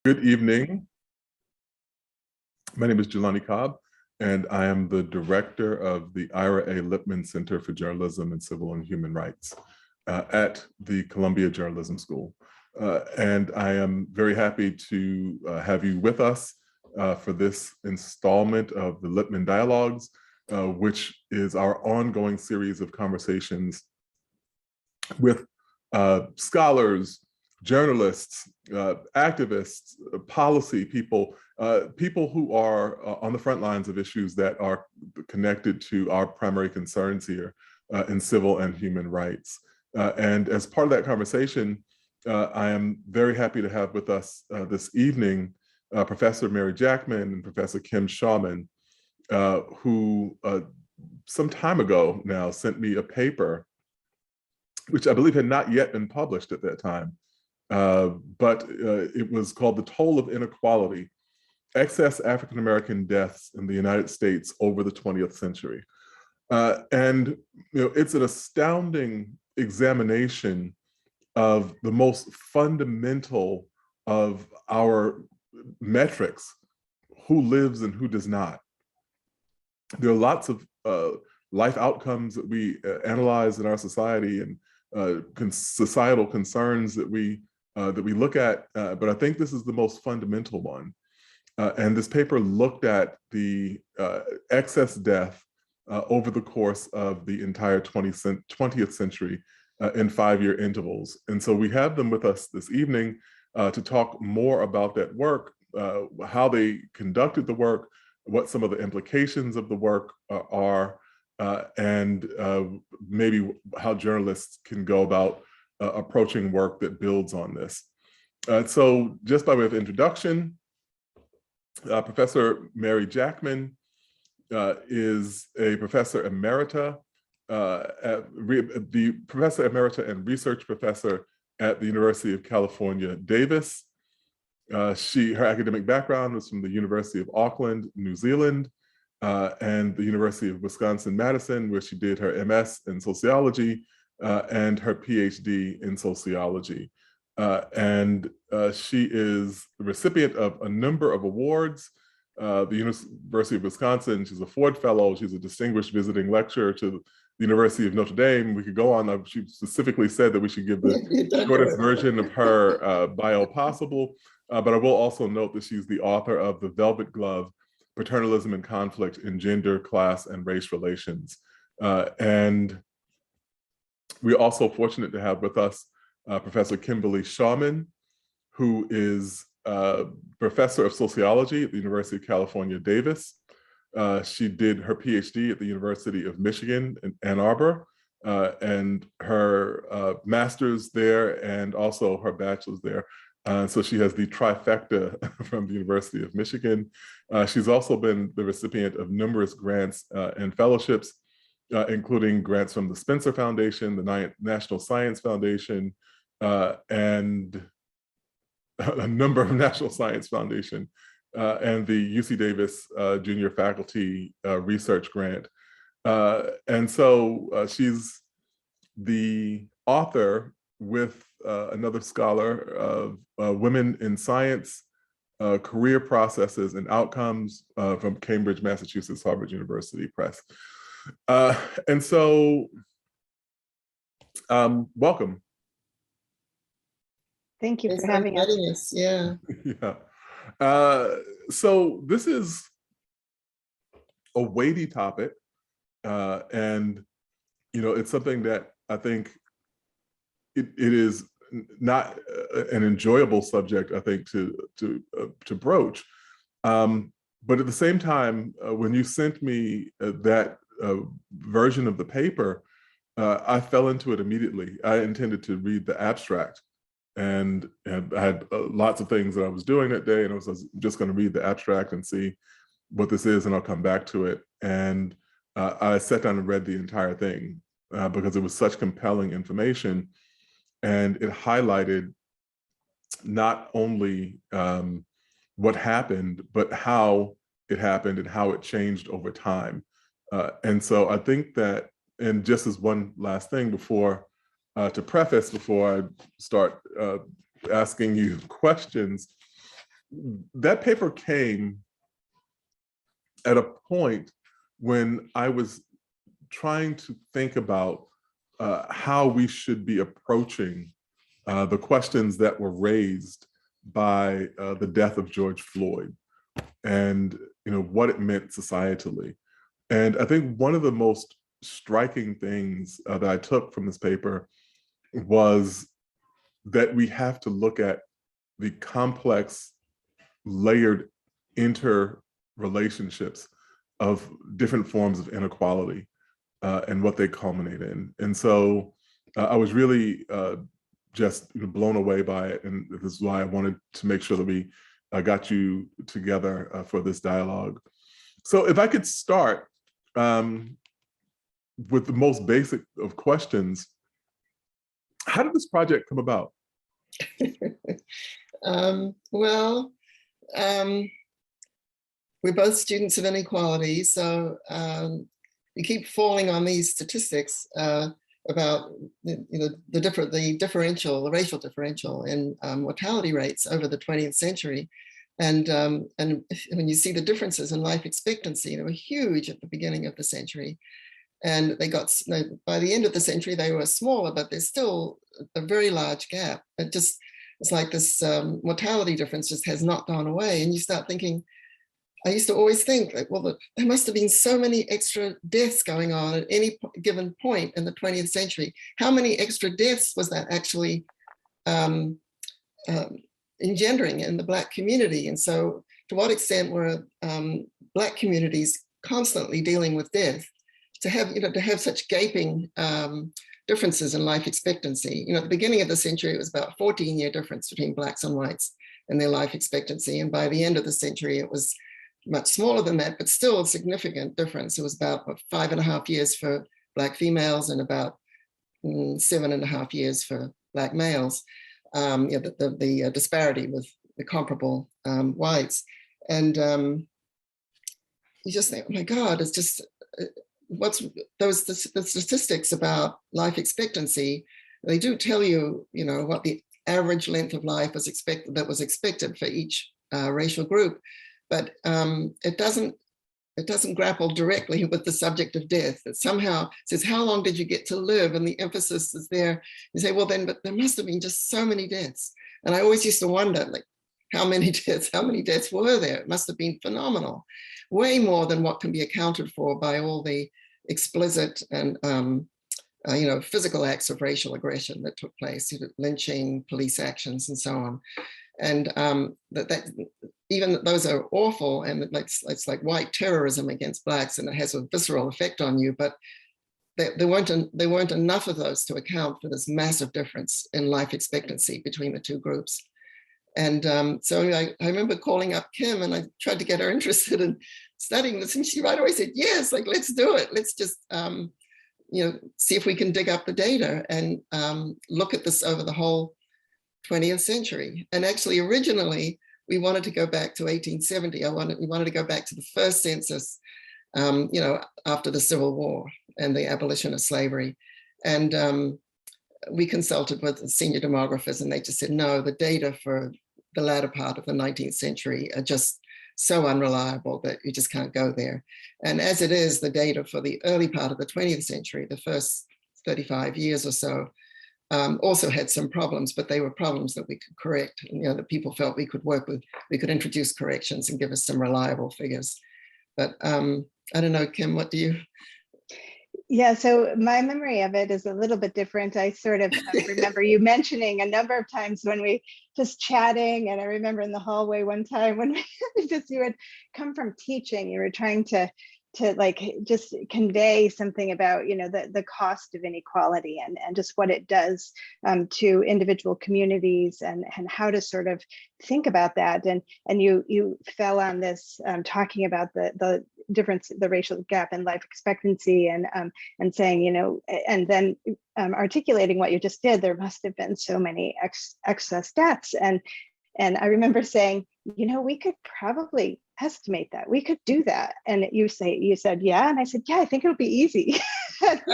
Good evening. My name is Jelani Cobb, and I am the director of the Ira A. Lipman Center for Journalism and Civil and Human Rights at the Columbia Journalism School. And I am very happy to have you with us for this installment of the Lipman Dialogues, which is our ongoing series of conversations with scholars, journalists, activists, policy people, people who are on the front lines of issues that are connected to our primary concerns here in civil and human rights. And as part of that conversation, I am very happy to have with us this evening Professor Mary Jackman and Professor Kim Shauman, who some time ago now sent me a paper which I believe had not yet been published at that time. But it was called The Toll of Inequality, Excess African-American Deaths in the United States Over the 20th Century. And it's an astounding examination of the most fundamental of our metrics, who lives and who does not. There are lots of life outcomes that we analyze in our society and societal concerns that we look at, but I think this is the most fundamental one. And this paper looked at the excess death over the course of the entire 20th century in 5-year intervals. And so we have them with us this evening to talk more about that work, how they conducted the work, what some of the implications of the work are, and maybe how journalists can go about approaching work that builds on this. So just by way of introduction, Professor Mary Jackman is a professor emerita, the professor emerita and research professor at the University of California, Davis. Her academic background was from the University of Auckland, New Zealand, and the University of Wisconsin-Madison, where she did her MS in sociology and her PhD in sociology. And she is the recipient of a number of awards. The University of Wisconsin, she's a Ford Fellow, she's a distinguished visiting lecturer to the University of Notre Dame. We could go on, she specifically said that we should give the shortest version of her bio possible, but I will also note that she's the author of The Velvet Glove, Paternalism and Conflict in Gender, Class, and Race Relations. And we're also fortunate to have with us Professor Kimberly Shauman, who is professor of sociology at the University of California, Davis. She did her PhD at the University of Michigan in Ann Arbor, and her master's there and also her bachelor's there. So she has the trifecta from the University of Michigan. She's also been the recipient of numerous grants and fellowships, including grants from the Spencer Foundation, the National Science Foundation, and a number of National Science Foundation, and the UC Davis Junior Faculty Research Grant. And so she's the author with another scholar of Women in Science, Career Processes and Outcomes from Cambridge, Massachusetts, Harvard University Press. And so, welcome. Thank you for having us. Yeah. Yeah. So this is a weighty topic, and it's something that I think it is not an enjoyable subject, I think, to broach. But at the same time, when you sent me that version of the paper, I fell into it immediately. I intended to read the abstract, and I had lots of things that I was doing that day, and I was just going to read the abstract and see what this is, and I'll come back to it. And I sat down and read the entire thing because it was such compelling information, and it highlighted not only what happened, but how it happened and how it changed over time. And so I think that, and just as one last thing before, to preface, before I start asking you questions, that paper came at a point when I was trying to think about how we should be approaching the questions that were raised by the death of George Floyd, and what it meant societally. And I think one of the most striking things that I took from this paper was that we have to look at the complex, layered interrelationships of different forms of inequality and what they culminate in. And so I was really just blown away by it. And this is why I wanted to make sure that we got you together for this dialogue. So if I could start with the most basic of questions, how did this project come about? Well, we're both students of inequality, so we keep falling on these statistics about the racial differential in mortality rates over the 20th century. And when you see the differences in life expectancy, they were huge at the beginning of the century. And by the end of the century, they were smaller, but there's still a very large gap. It's like this mortality difference just has not gone away. And you start thinking, I used to always think that, well, there must have been so many extra deaths going on at any given point in the 20th century. How many extra deaths was that actually engendering in the Black community? And so to what extent were Black communities constantly dealing with death to have such gaping differences in life expectancy? At the beginning of the century, it was about a 14-year difference between Blacks and whites in their life expectancy. And by the end of the century, it was much smaller than that, but still a significant difference. It was about 5.5 years for Black females and about 7.5 years for Black males. The disparity with the comparable whites. And you just think, oh my God, it's just, the statistics about life expectancy, they do tell you, what the average length of life was expected for each racial group, but it doesn't grapple directly with the subject of death. It somehow says, how long did you get to live? And the emphasis is there. You say, well, then, but there must have been just so many deaths. And I always used to wonder, like, how many deaths were there? It must have been phenomenal. Way more than what can be accounted for by all the explicit and physical acts of racial aggression that took place, lynching, police actions, and so on. And even those are awful, and it's like white terrorism against Blacks, and it has a visceral effect on you. But there weren't enough of those to account for this massive difference in life expectancy between the two groups. And so I remember calling up Kim, and I tried to get her interested in studying this, and she right away said, yes, like, let's do it. Let's just see if we can dig up the data and look at this over the whole 20th century. And actually, originally, we wanted to go back to 1870. We wanted to go back to the first census, after the Civil War and the abolition of slavery. And we consulted with the senior demographers, and they just said, no, the data for the latter part of the 19th century are just so unreliable that you just can't go there. And as it is, the data for the early part of the 20th century, the first 35 years or so, also had some problems, but they were problems that we could correct, that people felt we could work with. We could introduce corrections and give us some reliable figures. But I don't know, Kim, what do you? Yeah, so my memory of it is a little bit different. I sort of remember you mentioning a number of times when we just chatting, and I remember in the hallway one time when you had come from teaching, you were trying to like just convey something about the cost of inequality and just what it does to individual communities and how to sort of think about that. And you fell on this talking about the difference, the racial gap in life expectancy, and saying, and then articulating what you just did, there must have been so many excess deaths. And I remember saying, we could probably estimate that. We could do that. And you said, yeah. And I said, yeah, I think it'll be easy. That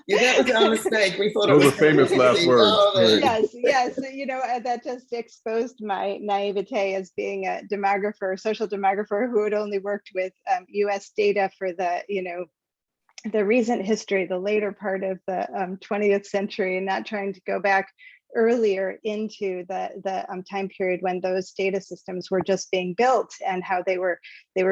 was our mistake. We thought Those it are was famous last words. Right. Yes, that just exposed my naivete as being a demographer, social demographer who had only worked with US data for the recent history, the later part of the 20th century, and not trying to go back earlier into the time period when those data systems were just being built, and how they were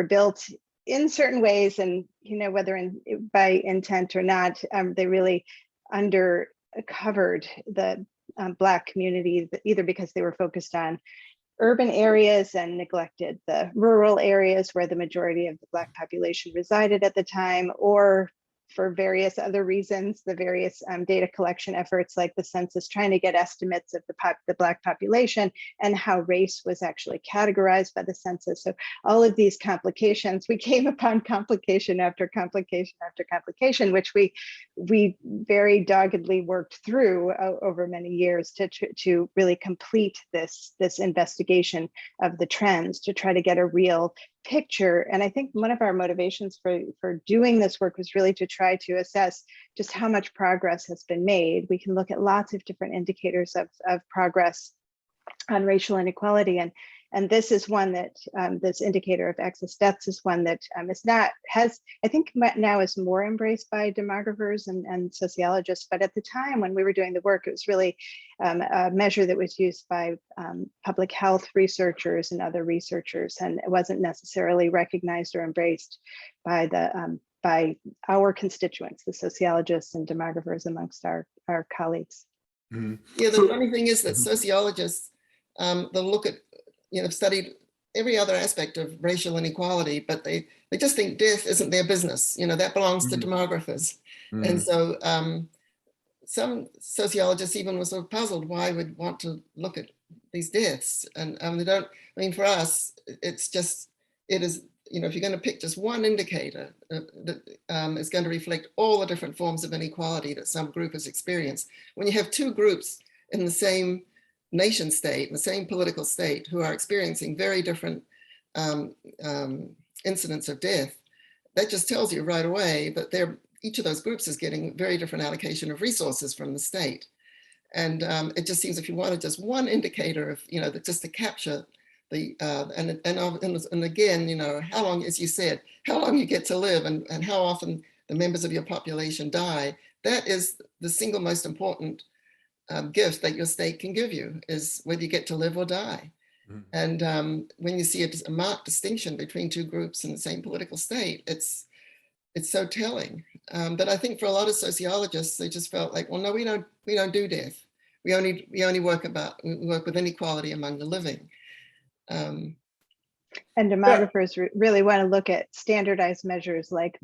built in certain ways, and whether by intent or not, they really undercovered the Black community, either because they were focused on urban areas and neglected the rural areas where the majority of the Black population resided at the time, or for various other reasons, the various data collection efforts like the census, trying to get estimates of the Black population and how race was actually categorized by the census. So all of these complications, we came upon complication after complication after complication, which we very doggedly worked through over many years to really complete this investigation of the trends, to try to get a real picture. And I think one of our motivations for doing this work was really to try to assess just how much progress has been made. We can look at lots of different indicators of progress on racial inequality, and this is one that this indicator of excess deaths is one that I think now is more embraced by demographers and sociologists. But at the time when we were doing the work, it was really a measure that was used by public health researchers and other researchers, and it wasn't necessarily recognized or embraced by our constituents, the sociologists and demographers amongst our colleagues. Mm-hmm. Yeah, the funny thing is that sociologists, they'll look at, studied every other aspect of racial inequality, but they just think death isn't their business. That belongs to demographers. And so some sociologists even were sort of puzzled why we'd want to look at these deaths. And they don't, for us, it is, if you're going to pick just one indicator that is going to reflect all the different forms of inequality that some group has experienced, when you have two groups in the same nation state, the same political state, who are experiencing very different incidents of death, that just tells you right away that each of those groups is getting very different allocation of resources from the state. And it just seems, if you wanted just one indicator of, just to capture the, and again, how long, as you said, how long you get to live and how often the members of your population die, that is the single most important gift that your state can give you, is whether you get to live or die. And when you see a marked distinction between two groups in the same political state, it's so telling. But I think for a lot of sociologists, they just felt like, well, no, we don't do death. We only work with inequality among the living. And demographers really want to look at standardized measures like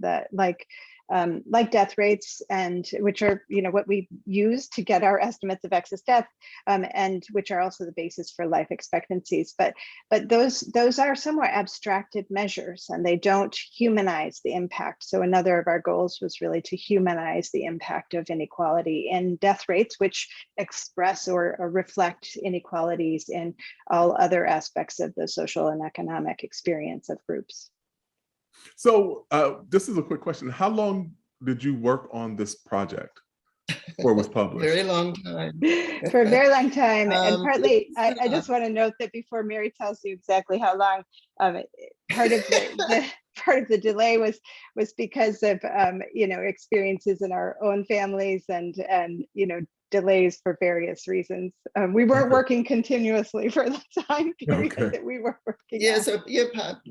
death rates, and which are what we use to get our estimates of excess death, and which are also the basis for life expectancies. But those are somewhat abstracted measures, and they don't humanize the impact. So another of our goals was really to humanize the impact of inequality in death rates, which express or reflect inequalities in all other aspects of the social and economic experience of groups. So this is a quick question. How long did you work on this project before it was published? Very long time. For a very long time. And partly, I just want to note that before Mary tells you exactly how long, part of the delay was because of experiences in our own families and delays for various reasons. We weren't working continuously for the time period that we were working. Yeah, so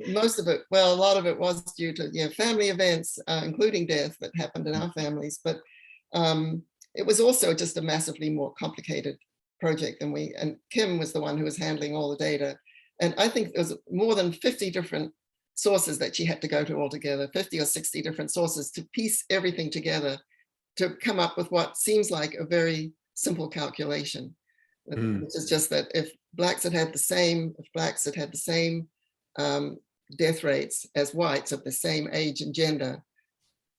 most of it, well, a lot of it was due to family events, including death that happened in our families. But it was also just a massively more complicated project than and Kim was the one who was handling all the data. And I think there was more than 50 different sources that she had to go to altogether, 50 or 60 different sources to piece everything together to come up with what seems like a very simple calculation, which is just that if Blacks had had the same death rates as whites of the same age and gender,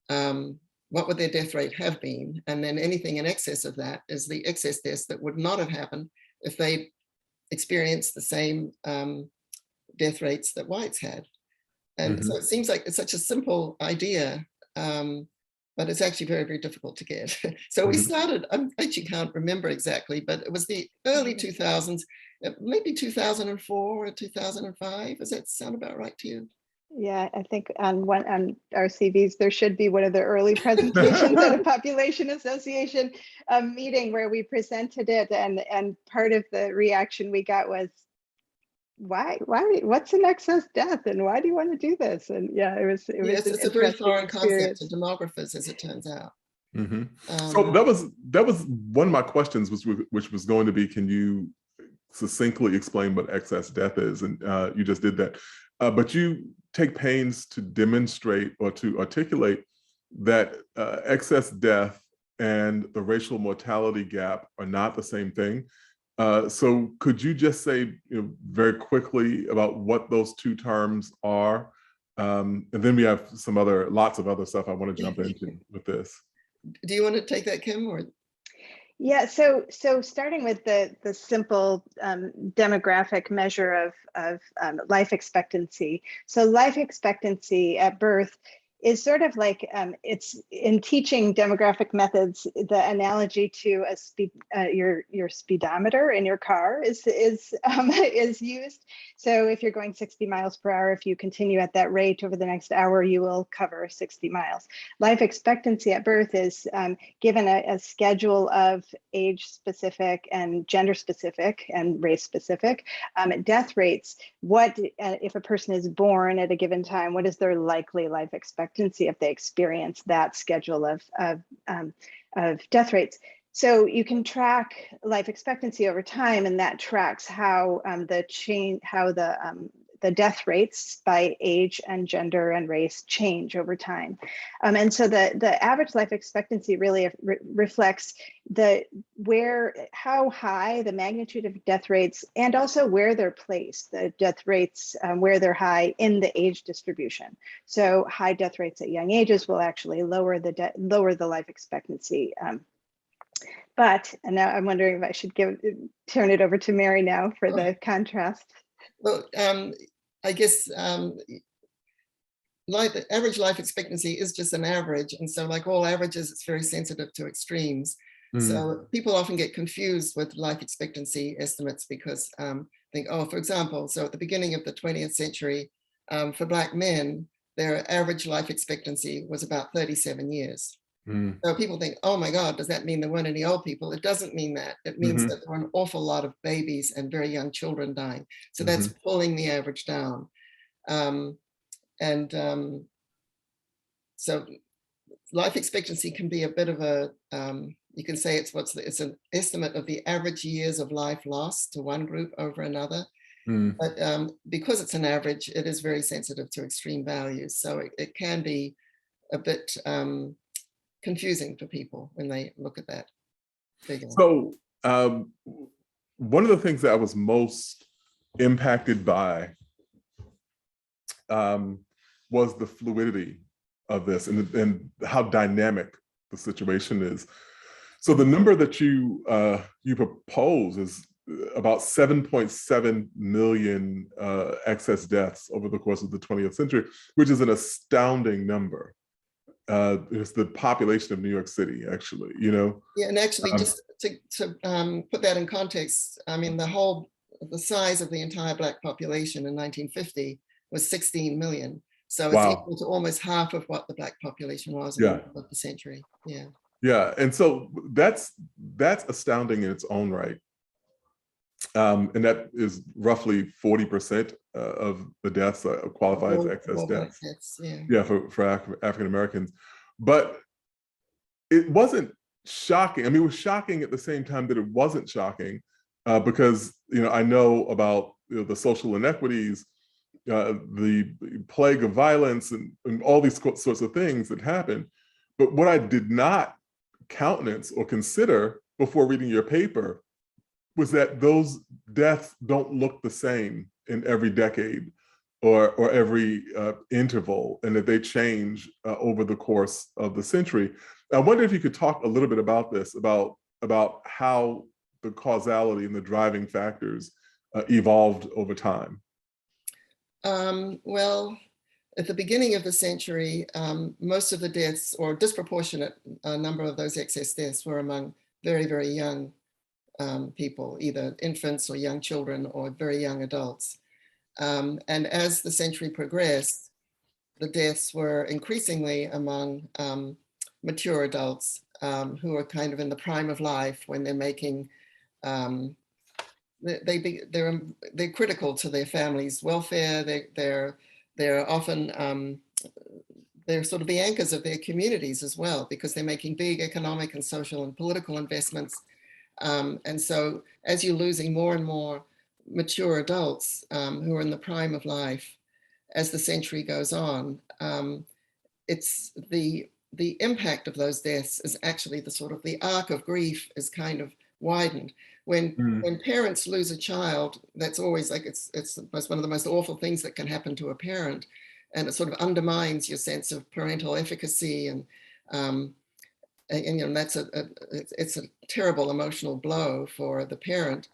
what would their death rate have been? And then anything in excess of that is the excess deaths that would not have happened if they experienced the same death rates that whites had. And so it seems like it's such a simple idea, but it's actually very, very difficult to get. So we started, I actually can't remember exactly, but it was the early 2000s, maybe 2004 or 2005. Does that sound about right to you? Yeah, I think on our CVs, there should be one of the early presentations at a population association meeting where we presented it, and part of the reaction we got was, why, what's an excess death, and why do you want to do this? And yeah, it was Yes, an it's a very foreign experience. concept to demographers, as it turns out. So that was one of my questions, which was going to be, can you succinctly explain what excess death is? And you just did that. But you take pains to demonstrate or to articulate that excess death and the racial mortality gap are not the same thing. So could you just say, very quickly about what those two terms are? And then we have lots of other stuff I want to jump into with this. Do you want to take that, Kim? Or? Yeah, so starting with the simple demographic measure of life expectancy. So life expectancy at birth is sort of like, it's in teaching demographic methods, the analogy to a speed, your speedometer in your car is used. So if you're going 60 miles per hour, if you continue at that rate over the next hour, you will cover 60 miles. Life expectancy at birth is given a schedule of age specific and gender specific and race specific death rates. What if a person is born at a given time, what is their likely life expectancy if they experience that schedule of death rates? So you can track life expectancy over time, and that tracks how the death rates by age and gender and race change over time. And so the average life expectancy really reflects how high the magnitude of death rates, and also where they're placed, the death rates, where they're high in the age distribution. So high death rates at young ages will actually lower the life expectancy. But and now I'm wondering if I should turn it over to Mary now for the contrast. Well, I guess average life expectancy is just an average. And so like all averages, it's very sensitive to extremes. So people often get confused with life expectancy estimates because think, oh, for example, so at the beginning of the 20th century, for Black men, their average life expectancy was about 37 years. So people think, oh my God, does that mean there weren't any old people? It doesn't mean that. It means that there were an awful lot of babies and very young children dying. So that's pulling the average down. So life expectancy can be a bit of a, you can say it's an estimate of the average years of life lost to one group over another. But because it's an average, it is very sensitive to extreme values. So it can be a bit confusing for people when they look at that figure. So one of the things that I was most impacted by was the fluidity of this and how dynamic the situation is. So the number that you propose is about 7.7 million excess deaths over the course of the 20th century, which is an astounding number. It's the population of New York City, actually, Yeah, and actually, just to put that in context, I mean, the size of the entire Black population in 1950 was 16 million. So it's equal to almost half of what the Black population was in the century. Yeah. Yeah, and so that's astounding in its own right. And that is roughly 40% of the deaths qualify as excess deaths. Yeah, for African Americans. But it wasn't shocking. I mean, it was shocking at the same time that it wasn't shocking because, I know about the social inequities, the plague of violence and all these sorts of things that happened. But what I did not countenance or consider before reading your paper was that those deaths don't look the same in every decade or every interval, and that they change over the course of the century. I wonder if you could talk a little bit about this, about how the causality and the driving factors evolved over time. Well, at the beginning of the century, most of the deaths, or a disproportionate number of those excess deaths, were among very, very young people, either infants or young children or very young adults. And as the century progressed, the deaths were increasingly among mature adults who are kind of in the prime of life, when they're making, they're critical to their family's welfare. They're often, they're sort of the anchors of their communities as well, because they're making big economic and social and political investments. And so as you're losing more and more mature adults who are in the prime of life, as the century goes on, it's the impact of those deaths is actually the sort of the arc of grief is kind of widened. When parents lose a child, that's always like, it's one of the most awful things that can happen to a parent. And it sort of undermines your sense of parental efficacy. And you know, that's it's a terrible emotional blow for the parent,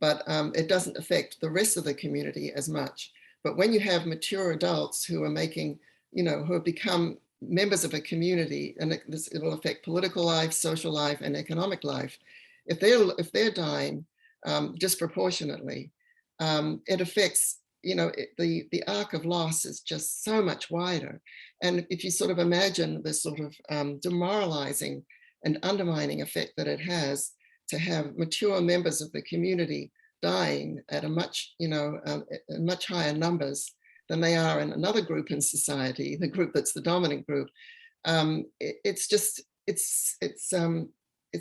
but it doesn't affect the rest of the community as much. But when you have mature adults who are making, you know, who have become members of a community, and it will affect political life, social life, and economic life. If they're dying disproportionately, it affects, you know, the arc of loss is just so much wider. And if you sort of imagine this sort of demoralizing and undermining effect that it has to have mature members of the community dying at a much, you know, much higher numbers than they are in another group in society, the group that's the dominant group, it's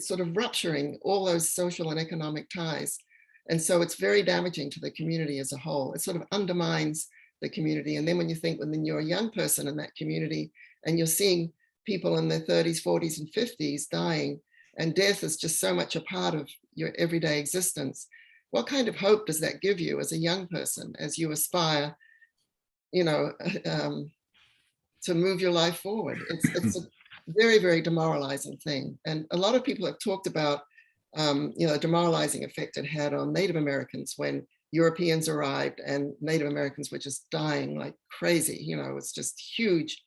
sort of rupturing all those social and economic ties. And so it's very damaging to the community as a whole. It sort of undermines the community. And then when you think, when you're a young person in that community and you're seeing people in their 30s, 40s, and 50s dying, and death is just so much a part of your everyday existence, what kind of hope does that give you as a young person, as you aspire, you know, to move your life forward? It's a very, very demoralizing thing. And a lot of people have talked about, you know, the demoralizing effect it had on Native Americans when Europeans arrived, and Native Americans were just dying like crazy. You know, it's just huge,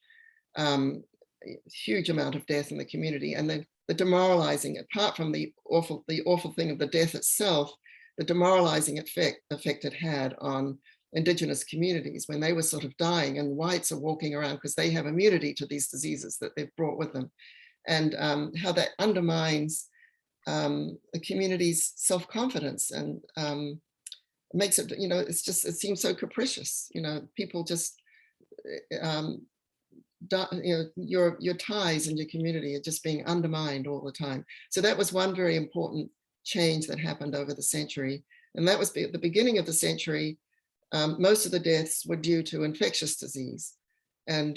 huge amount of death in the community. And then the demoralizing, apart from the awful thing of the death itself, the demoralizing effect it had on Indigenous communities when they were sort of dying, and whites are walking around because they have immunity to these diseases that they've brought with them, and how that undermines the community's self-confidence, and makes it, you know, it seems so capricious. You know, people just, you know, your ties and your community are just being undermined all the time. So that was one very important change that happened over the century. And that was at the beginning of the century. Most of the deaths were due to infectious disease. And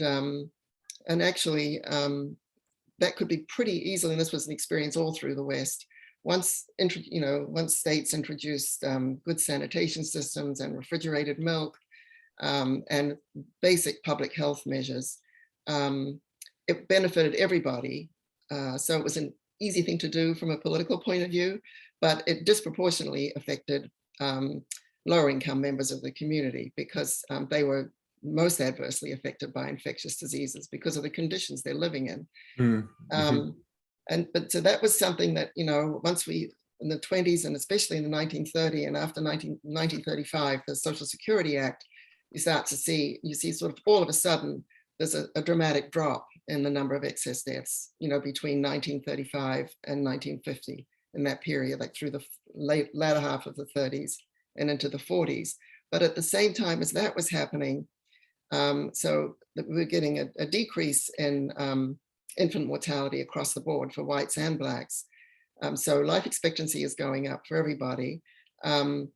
actually, that could be pretty easily, and this was an experience all through the West, once states introduced good sanitation systems and refrigerated milk and basic public health measures, it benefited everybody. So it was an easy thing to do from a political point of view, but it disproportionately affected lower income members of the community, because they were most adversely affected by infectious diseases because of the conditions they're living in. But so that was something that, you know, once we, in the 20s, and especially in the 1930 and after 1935, the Social Security Act, you see sort of all of a sudden, there's a dramatic drop in the number of excess deaths, you know, between 1935 and 1950, in that period, like through the latter half of the 30s and into the 40s. But at the same time as that was happening, so that we were getting a decrease in infant mortality across the board for whites and blacks. So life expectancy is going up for everybody. But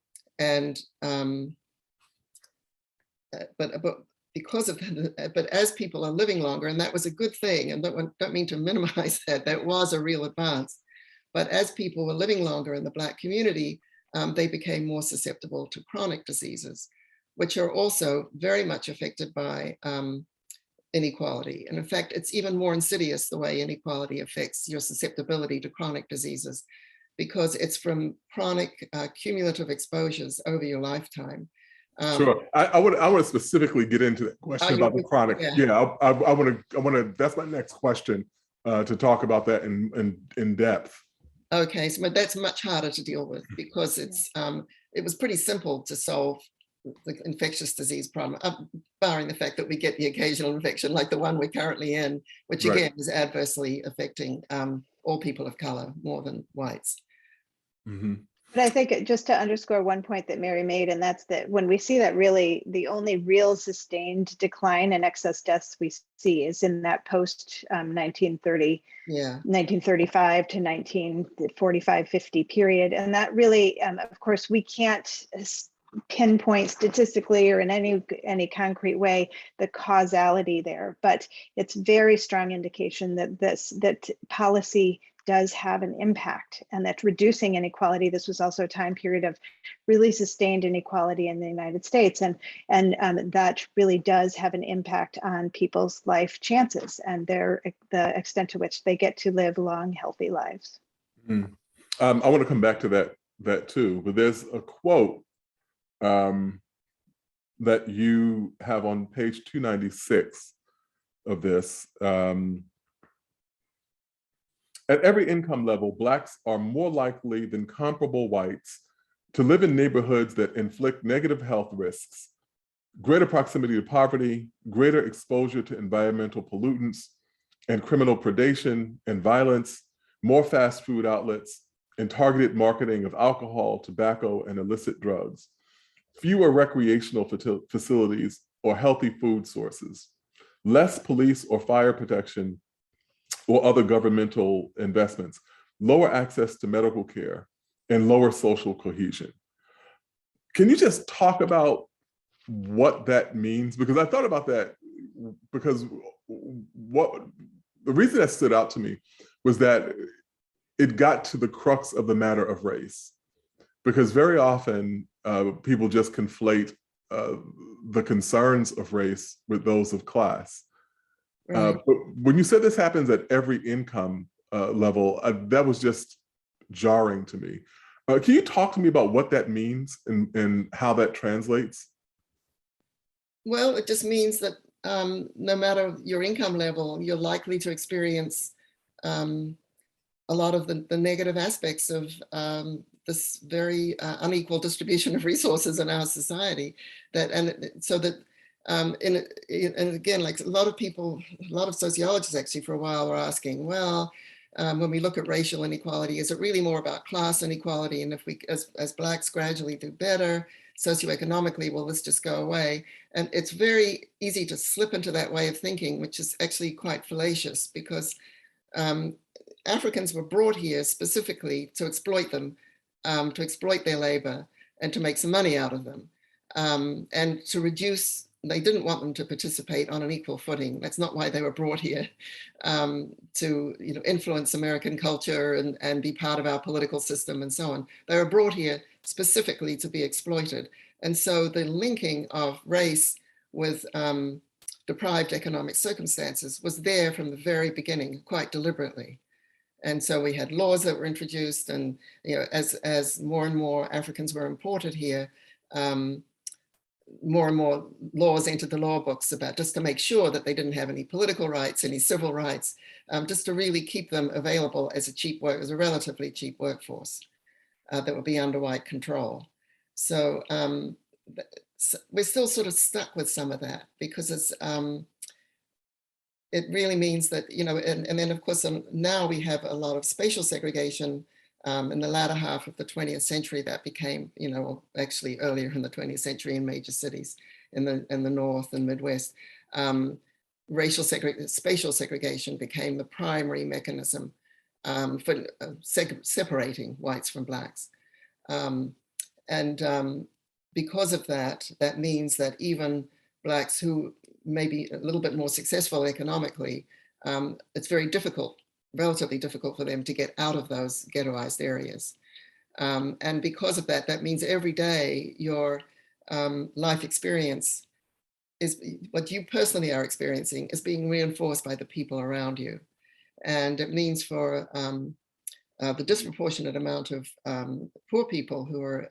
because of that, but as people are living longer, and that was a good thing, and don't mean to minimize that, that was a real advance. But as people were living longer in the Black community, they became more susceptible to chronic diseases, which are also very much affected by inequality. And in fact, it's even more insidious the way inequality affects your susceptibility to chronic diseases, because it's from chronic cumulative exposures over your lifetime. Sure. I want to specifically get into that question about the chronic. Yeah, I want to. That's my next question, to talk about that in depth. Okay, so that's much harder to deal with because it was pretty simple to solve the infectious disease problem, barring the fact that we get the occasional infection like the one we're currently in, which again is adversely affecting all people of color more than whites. Mm-hmm. But I think just to underscore one point that Mary made, and that's that when we see that really the only real sustained decline in excess deaths we see is in that post 1930, 1935 to 1945, 50 period. And that really, of course, we can't pinpoint statistically or in any concrete way the causality there, but it's very strong indication that that policy does have an impact, and that reducing inequality. This was also a time period of really sustained inequality in the United States, and that really does have an impact on people's life chances and the extent to which they get to live long, healthy lives. Mm. I want to come back to that too, but there's a quote that you have on page 296 of this. At every income level, Blacks are more likely than comparable whites to live in neighborhoods that inflict negative health risks, greater proximity to poverty, greater exposure to environmental pollutants and criminal predation and violence, more fast food outlets, and targeted marketing of alcohol, tobacco, and illicit drugs, fewer recreational facilities or healthy food sources, less police or fire protection or other governmental investments, lower access to medical care, and lower social cohesion. Can you just talk about what that means? Because I thought about that because the reason that stood out to me was that it got to the crux of the matter of race. Because very often people just conflate the concerns of race with those of class. Right. But when you said this happens at every income level, that was just jarring to me. Can you talk to me about what that means and how that translates? Well, it just means that no matter your income level, you're likely to experience a lot of the negative aspects of this very unequal distribution of resources in our society. And again, like a lot of sociologists actually for a while were asking, well, when we look at racial inequality, is it really more about class inequality? And if we, as Blacks gradually do better, socioeconomically, will this just go away? And it's very easy to slip into that way of thinking, which is actually quite fallacious, because Africans were brought here specifically to exploit them, to exploit their labor and to make some money out of them, and to reduce. They didn't want them to participate on an equal footing. That's not why they were brought here, to influence American culture and be part of our political system and so on. They were brought here specifically to be exploited. And so the linking of race with deprived economic circumstances was there from the very beginning, quite deliberately. And so we had laws that were introduced, and as more and more Africans were imported here, more and more laws entered the law books about just to make sure that they didn't have any political rights, any civil rights, just to really keep them available as a relatively cheap workforce that would be under white control. So we're still sort of stuck with some of that, because it really means that, and then of course now we have a lot of spatial segregation. In the latter half of the 20th century, that became, actually earlier in the 20th century in major cities in the North and Midwest, spatial segregation became the primary mechanism for separating whites from Blacks. Because of that, that means that even Blacks who may be a little bit more successful economically, it's very difficult, relatively difficult for them to get out of those ghettoized areas. And because of that, that means every day your life experience is, what you personally are experiencing is being reinforced by the people around you. And it means for the disproportionate amount of poor people who are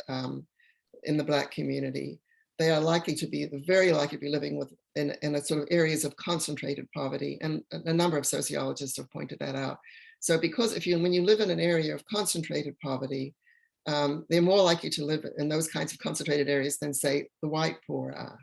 in the Black community, they are likely to be, very likely to be living in a sort of areas of concentrated poverty. And a number of sociologists have pointed that out. So because when you live in an area of concentrated poverty, they're more likely to live in those kinds of concentrated areas than, say, the white poor are.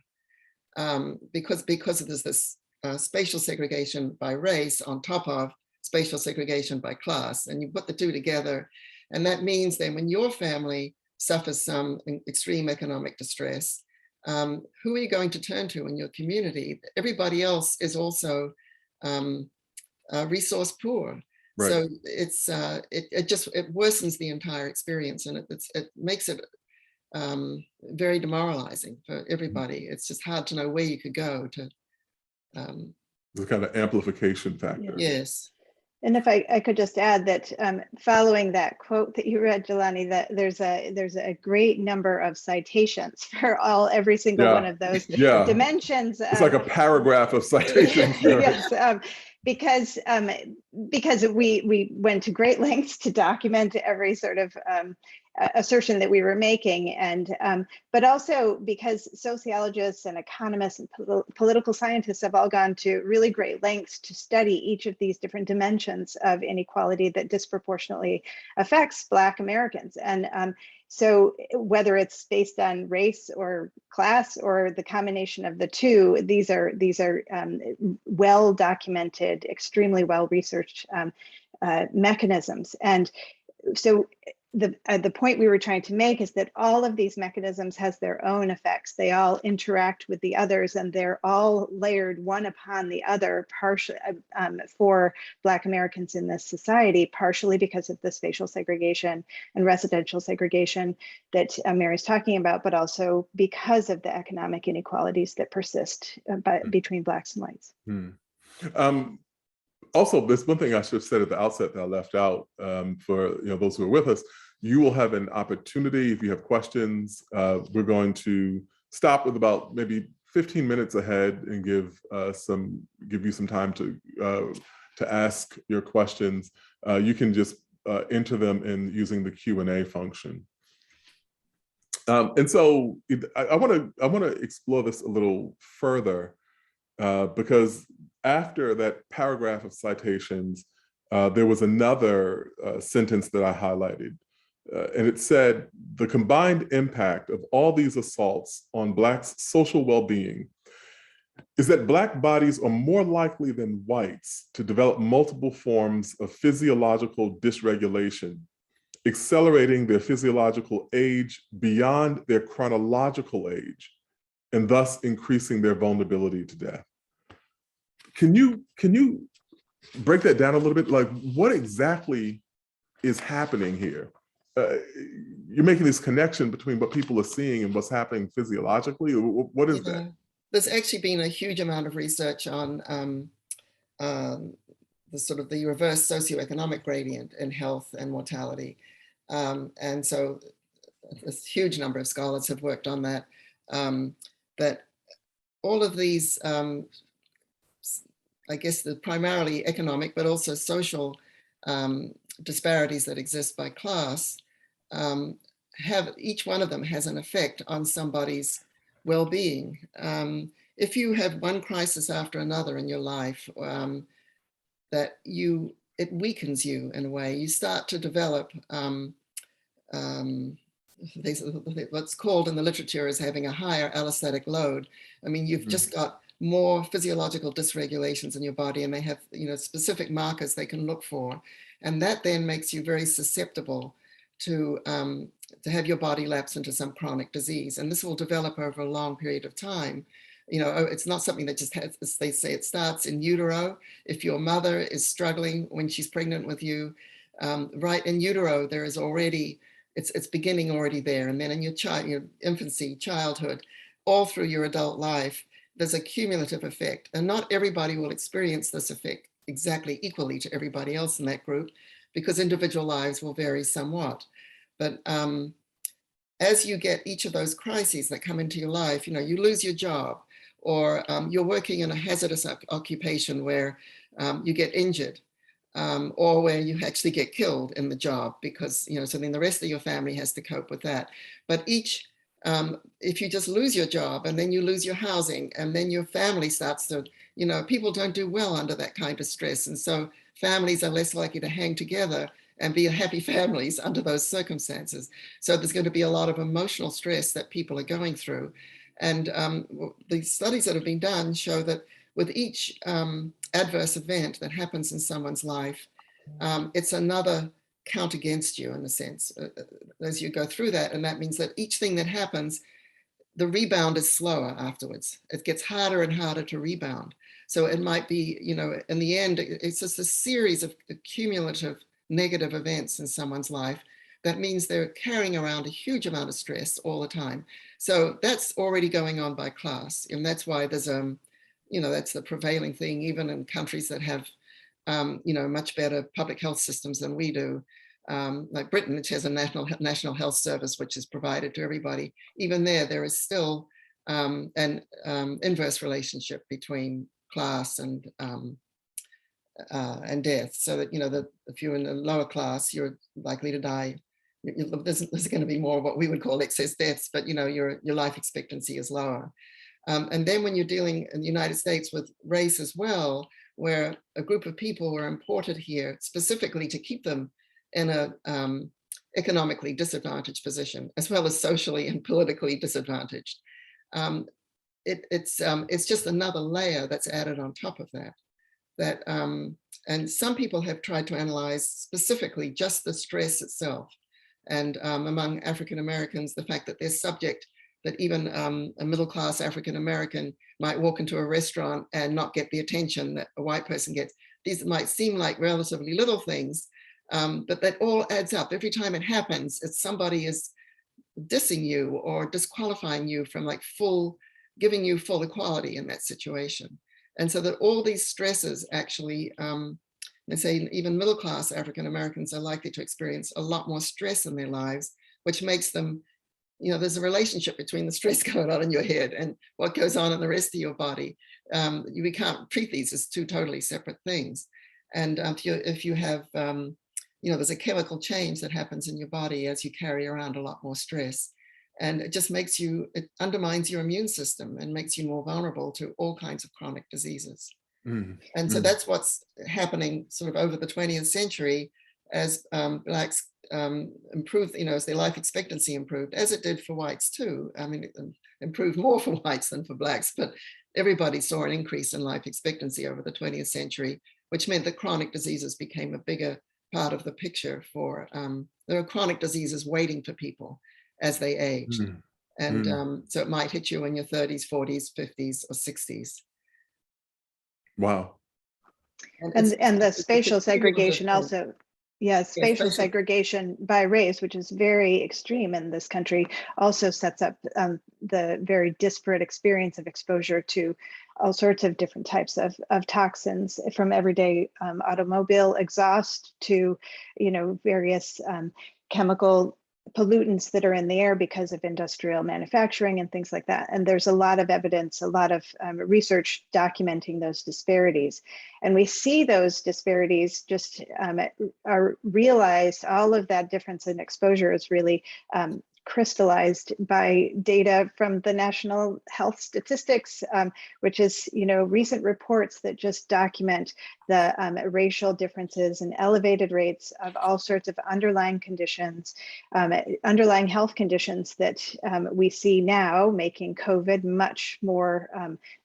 Because there's this spatial segregation by race on top of spatial segregation by class. And you put the two together, and that means then when your family suffers some extreme economic distress, who are you going to turn to in your community? Everybody else is also resource poor. Right. So it worsens the entire experience, and it makes it very demoralizing for everybody. It's just hard to know where you could go to. The kind of amplification factor. Yes. And if I could just add that following that quote that you read, Jelani, that there's a great number of citations for every single one of those dimensions. It's like a paragraph of citations. Yes, because we went to great lengths to document every sort of assertion that we were making, and but also because sociologists and economists and political scientists have all gone to really great lengths to study each of these different dimensions of inequality that disproportionately affects Black Americans. And so whether it's based on race or class or the combination of the two, these are well documented, extremely well researched mechanisms. And so the point we were trying to make is that all of these mechanisms has their own effects. They all interact with the others, and they're all layered one upon the other, partially for Black Americans in this society, partially because of the spatial segregation and residential segregation that Mary's talking about, but also because of the economic inequalities that persist between Blacks and whites. Also, there's one thing I should have said at the outset that I left out for those who are with us. You will have an opportunity if you have questions. We're going to stop with about maybe 15 minutes ahead and give you some time to ask your questions. You can just enter them in using the Q&A function. And so I want to explore this a little further because after that paragraph of citations, there was another sentence that I highlighted, and it said, the combined impact of all these assaults on Blacks' social well-being is that Black bodies are more likely than whites to develop multiple forms of physiological dysregulation, accelerating their physiological age beyond their chronological age, and thus increasing their vulnerability to death. Can you break that down a little bit? Like, what exactly is happening here? You're making this connection between what people are seeing and what's happening physiologically. What is that? There's actually been a huge amount of research on the reverse socioeconomic gradient in health and mortality. And so a huge number of scholars have worked on that. But all of these, I guess, the primarily economic, but also social disparities that exist by class, each one of them has an effect on somebody's well-being. If you have one crisis after another in your life, it weakens you in a way. You start to develop what's called in the literature as having a higher allostatic load. I mean, you've just got more physiological dysregulations in your body, and they have specific markers they can look for, and that then makes you very susceptible to have your body lapse into some chronic disease, and this will develop over a long period of time. It's not something that just has, as they say, it starts in utero. If your mother is struggling when she's pregnant with you, right in utero, there is already, it's beginning already there, and then in your infancy, childhood, all through your adult life, there's a cumulative effect, and not everybody will experience this effect exactly equally to everybody else in that group, because individual lives will vary somewhat. But as you get each of those crises that come into your life, you lose your job, or you're working in a hazardous occupation where you get injured, or where you actually get killed in the job, because, so then the rest of your family has to cope with that. But each If you just lose your job and then you lose your housing and then your family starts to, people don't do well under that kind of stress. And so families are less likely to hang together and be happy families under those circumstances. So there's going to be a lot of emotional stress that people are going through. And the studies that have been done show that with each adverse event that happens in someone's life, it's another count against you in a sense as you go through that. And that means that each thing that happens, the rebound is slower afterwards. It gets harder and harder to rebound. So it might be, in the end, it's just a series of cumulative negative events in someone's life. That means they're carrying around a huge amount of stress all the time. So that's already going on by class. And that's why there's, that's the prevailing thing, even in countries that have, much better public health systems than we do. Like Britain, which has a national health service, which is provided to everybody. Even there is still an inverse relationship between class and death. So that, that if you're in the lower class, you're likely to die. There's going to be more of what we would call excess deaths, but your life expectancy is lower. And then when you're dealing in the United States with race as well, where a group of people were imported here specifically to keep them in a economically disadvantaged position, as well as socially and politically disadvantaged. It's just another layer that's added on top of that. And some people have tried to analyze specifically just the stress itself. And among African Americans, the fact that they're subject, that even a middle-class African American might walk into a restaurant and not get the attention that a white person gets. These might seem like relatively little things, but that all adds up. Every time it happens, it's somebody is dissing you or disqualifying you from giving you full equality in that situation. And so that all these stresses actually, they say even middle-class African Americans are likely to experience a lot more stress in their lives, which makes them, there's a relationship between the stress going on in your head and what goes on in the rest of your body. We can't treat these as two totally separate things. And if you have, there's a chemical change that happens in your body as you carry around a lot more stress. And it just it undermines your immune system and makes you more vulnerable to all kinds of chronic diseases. And so that's what's happening sort of over the 20th century as Blacks improved, as their life expectancy improved, as it did for whites too. I mean, it improved more for whites than for Blacks, but everybody saw an increase in life expectancy over the 20th century, which meant that chronic diseases became a bigger part of the picture for, there are chronic diseases waiting for people as they aged. And so it might hit you in your 30s, 40s, 50s, or 60s. Wow. And the spatial segregation also, spatial segregation by race, which is very extreme in this country, also sets up the very disparate experience of exposure to all sorts of different types of toxins, from everyday automobile exhaust to, various chemical pollutants that are in the air because of industrial manufacturing and things like that. And there's a lot of evidence, a lot of research documenting those disparities. And we see those disparities just are realized, all of that difference in exposure is really crystallized by data from the National Health Statistics, which is, recent reports that just document the racial differences and elevated rates of all sorts of underlying conditions, underlying health conditions that we see now, making COVID much more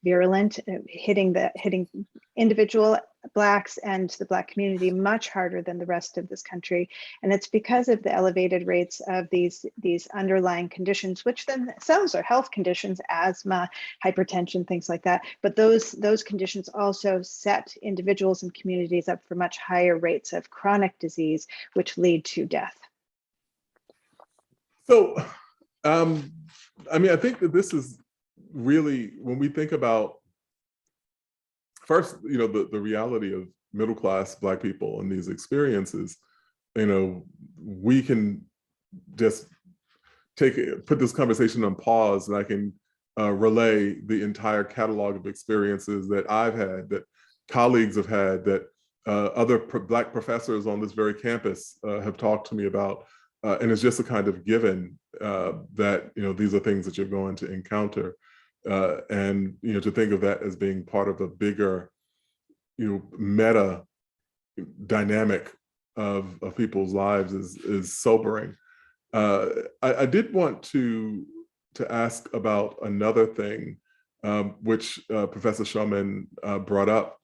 virulent, hitting individual Blacks and the Black community much harder than the rest of this country. And it's because of the elevated rates of these underlying conditions, which themselves are health conditions, asthma, hypertension, things like that. But those conditions also set individuals and communities up for much higher rates of chronic disease, which lead to death. So, I think that this is really, when we think about first, the reality of middle-class Black people and these experiences, we can just put this conversation on pause, and I can relay the entire catalog of experiences that I've had, that colleagues have had, that other Black professors on this very campus have talked to me about, and it's just a kind of given that, these are things that you're going to encounter. And, to think of that as being part of a bigger, meta dynamic of people's lives is sobering. I did want to ask about another thing, which Professor Shauman brought up,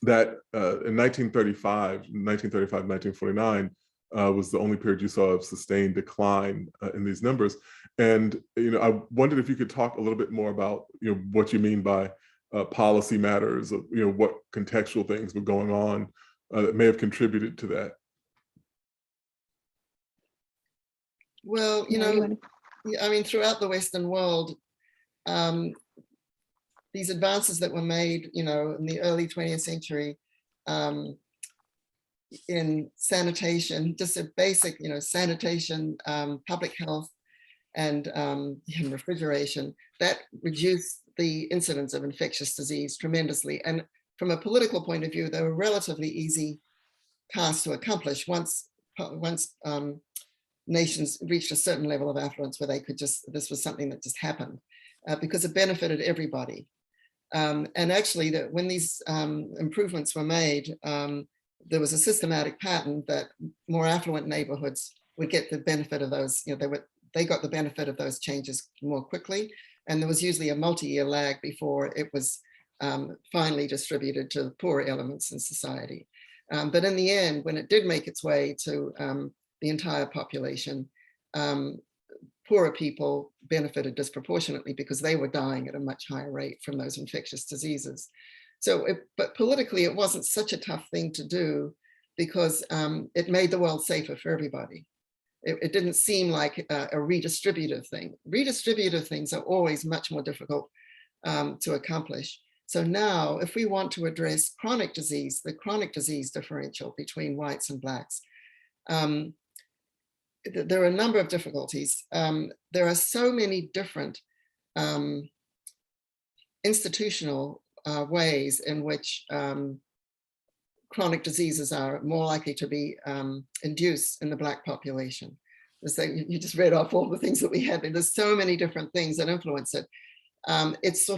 that in 1949 was the only period you saw of sustained decline in these numbers. And I wondered if you could talk a little bit more about what you mean by policy matters, of what contextual things were going on that may have contributed to that. Well, I mean, throughout the Western world, these advances that were made, in the early 20th century, in sanitation, just a basic, sanitation, public health, and refrigeration, that reduced the incidence of infectious disease tremendously. And from a political point of view, they were relatively easy tasks to accomplish once nations reached a certain level of affluence where they could this was something that just happened because it benefited everybody. And actually, when these improvements were made, there was a systematic pattern that more affluent neighborhoods would get the benefit of those. They got the benefit of those changes more quickly, and there was usually a multi-year lag before it was finally distributed to the poorer elements in society. But in the end, when it did make its way to the entire population, poorer people benefited disproportionately because they were dying at a much higher rate from those infectious diseases. So, but politically, it wasn't such a tough thing to do because it made the world safer for everybody. It didn't seem like a redistributive thing. Redistributive things are always much more difficult to accomplish. So now, if we want to address chronic disease, the chronic disease differential between whites and blacks, there are a number of difficulties. There are so many different institutional ways in which chronic diseases are more likely to be induced in the Black population. So you just read off all the things that we have. There's so many different things that influence it. It's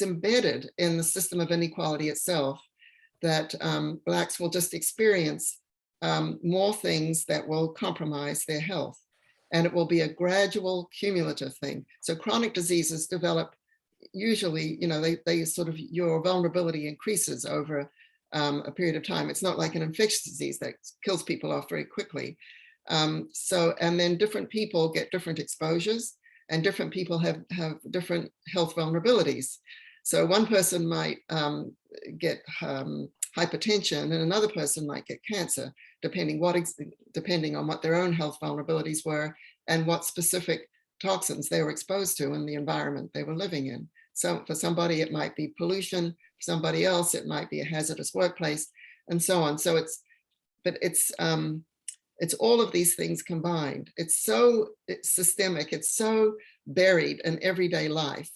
embedded in the system of inequality itself that Blacks will just experience more things that will compromise their health. And it will be a gradual cumulative thing. So chronic diseases develop usually, they sort of, your vulnerability increases over a period of time. It's not like an infectious disease that kills people off very quickly. And then different people get different exposures, and different people have different health vulnerabilities. So one person might get hypertension, and another person might get cancer, depending on what their own health vulnerabilities were and what specific toxins they were exposed to in the environment they were living in. So for somebody, it might be pollution. For somebody else, it might be a hazardous workplace, and so on. So it's all of these things combined. It's systemic. It's so buried in everyday life.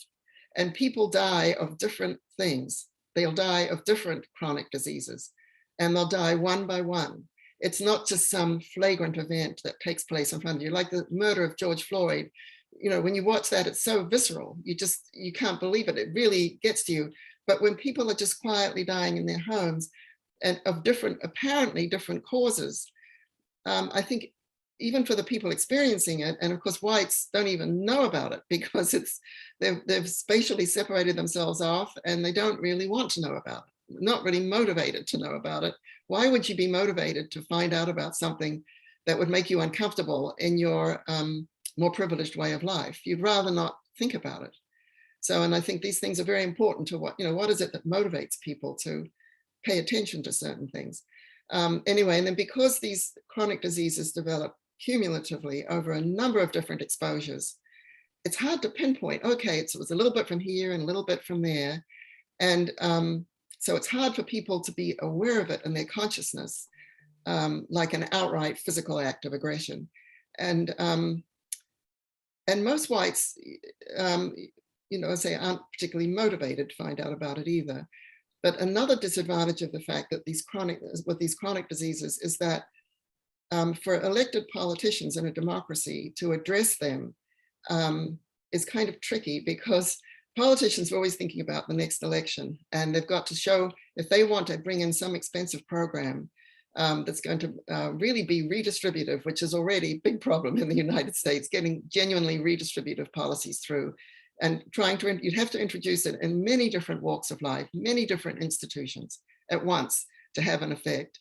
And people die of different things. They'll die of different chronic diseases, and they'll die one by one. It's not just some flagrant event that takes place in front of you, like the murder of George Floyd. When you watch that, it's so visceral. You can't believe it. It really gets to you. But when people are just quietly dying in their homes and of apparently different causes, I think even for the people experiencing it, and of course whites don't even know about it because they've spatially separated themselves off and they don't really want to know about it, not really motivated to know about it. Why would you be motivated to find out about something that would make you uncomfortable in your more privileged way of life? You'd rather not think about it. So, and I think these things are very important to what is it that motivates people to pay attention to certain things. Anyway, and then because these chronic diseases develop cumulatively over a number of different exposures, it's hard to pinpoint, okay, it was a little bit from here and a little bit from there. And so it's hard for people to be aware of it in their consciousness, like an outright physical act of aggression. And most whites, say aren't particularly motivated to find out about it either. But another disadvantage of the fact that with these chronic diseases is that for elected politicians in a democracy to address them is kind of tricky, because politicians are always thinking about the next election, and they've got to show, if they want to bring in some expensive program that's going to really be redistributive, which is already a big problem in the United States, getting genuinely redistributive policies through, and you'd have to introduce it in many different walks of life, many different institutions at once to have an effect.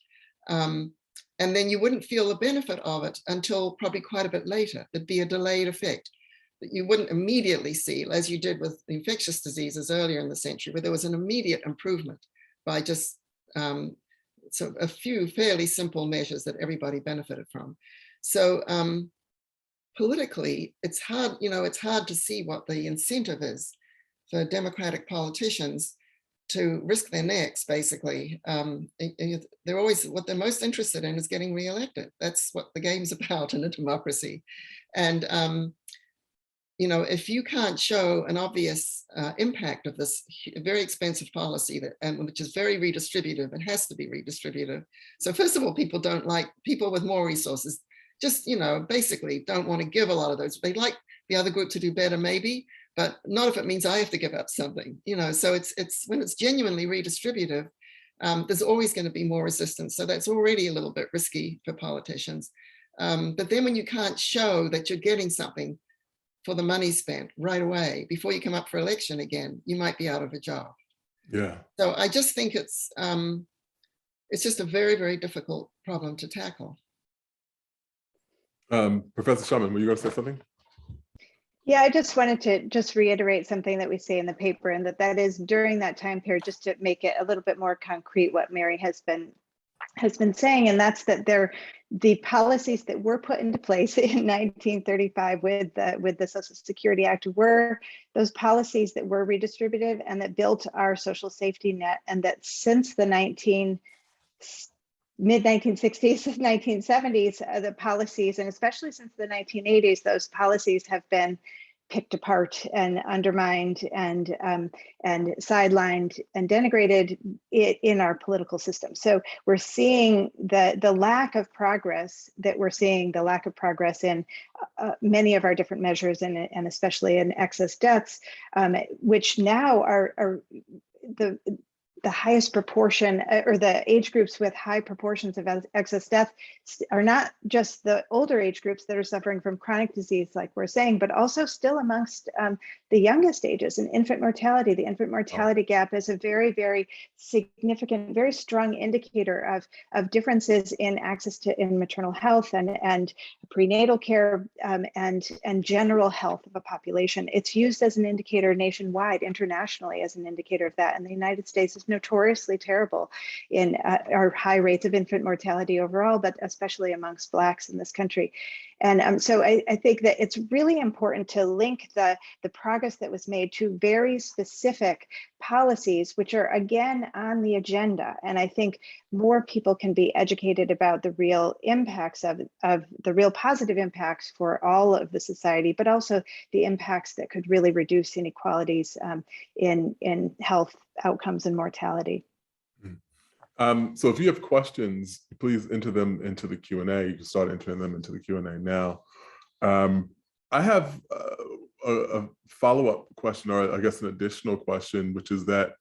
And then you wouldn't feel the benefit of it until probably quite a bit later. There'd be a delayed effect that you wouldn't immediately see, as you did with infectious diseases earlier in the century, where there was an immediate improvement by just so a few fairly simple measures that everybody benefited from. So politically, it's hard, it's hard to see what the incentive is for Democratic politicians to risk their necks, basically. They're always, what they're most interested in is getting reelected. That's what the game's about in a democracy. And if you can't show an obvious impact of this very expensive policy which is very redistributive, it has to be redistributive. So first of all, people don't like people with more resources, just, basically don't want to give a lot of those. They like the other group to do better, maybe, but not if it means I have to give up something, so it's when it's genuinely redistributive, there's always going to be more resistance. So that's already a little bit risky for politicians. But then when you can't show that you're getting something for the money spent right away, before you come up for election again, you might be out of a job. Yeah. So I just think it's just a very, very difficult problem to tackle. Professor Shauman, were you going to say something? Yeah, I just wanted to reiterate something that we say in the paper, and that is during that time period, just to make it a little bit more concrete, what Mary has been saying, and that's that the policies that were put into place in 1935 with the Social Security Act were those policies that were redistributive and that built our social safety net, and that since the mid-1960s, 1970s, the policies, and especially since the 1980s, those policies have been picked apart and undermined and sidelined and denigrated in our political system. So we're seeing the lack of progress that we're seeing, the lack of progress in many of our different measures, and especially in excess deaths, which now are the highest proportion, or the age groups with high proportions of excess death are not just the older age groups that are suffering from chronic disease, like we're saying, but also still amongst the youngest ages. And infant mortality, the infant mortality gap is a very, very significant, very strong indicator of differences in access to maternal health and prenatal care and general health of a population. It's used as an indicator nationwide, internationally, as an indicator of that. And the United States is notoriously terrible in our high rates of infant mortality overall, but especially amongst Blacks in this country. And so I think that it's really important to link the progress that was made to very specific policies, which are again on the agenda. And I think more people can be educated about the real impacts of the real positive impacts for all of the society, but also the impacts that could really reduce inequalities in health outcomes and mortality. So if you have questions, please enter them into the Q&A. You can start entering them into the Q&A now. I have a follow-up question, or I guess an additional question, which is that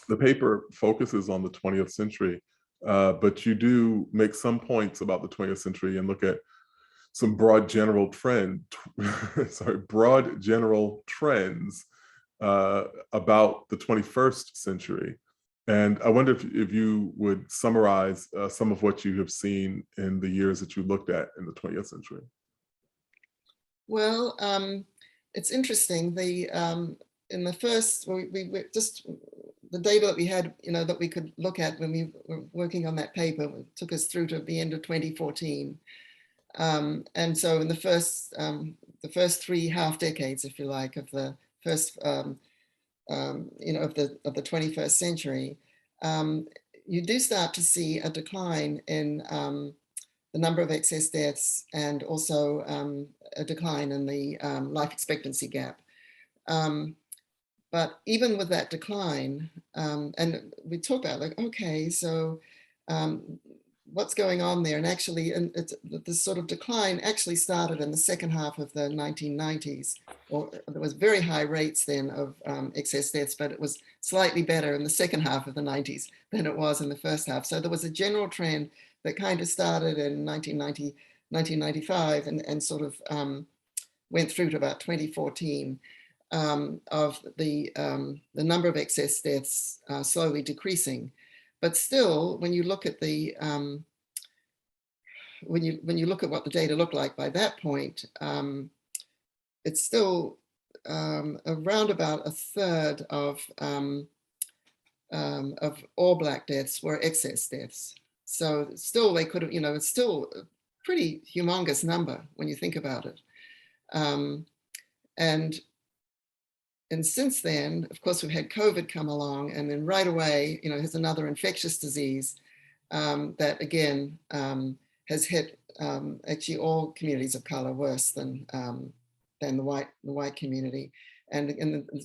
the paper focuses on the 20th century, but you do make some points about the 20th century and look at some broad general trends about the 21st century. And I wonder if you would summarize some of what you have seen in the years that you looked at in the 20th century. Well, it's interesting. In the first, we just the data that we had, that we could look at when we were working on that paper, took us through to the end of 2014. And so in the first 3 half decades, if you like, of the first of the 21st century, you do start to see a decline in the number of excess deaths, and also a decline in the life expectancy gap. But even with that decline, and we talk about, like, okay, so what's going on there. And actually, this sort of decline actually started in the second half of the 1990s, or there was very high rates then of excess deaths, but it was slightly better in the second half of the 90s than it was in the first half. So there was a general trend that kind of started in 1995 and sort of went through to about 2014 of the number of excess deaths slowly decreasing. But still, when you look at the when you look at what the data look like by that point, it's still around about a third of all Black deaths were excess deaths. So still, they could have, you know, it's still a pretty humongous number when you think about it. And since then, of course, we've had COVID come along, and then right away, you know, here's another infectious disease that again has hit actually all communities of color worse than the white community. And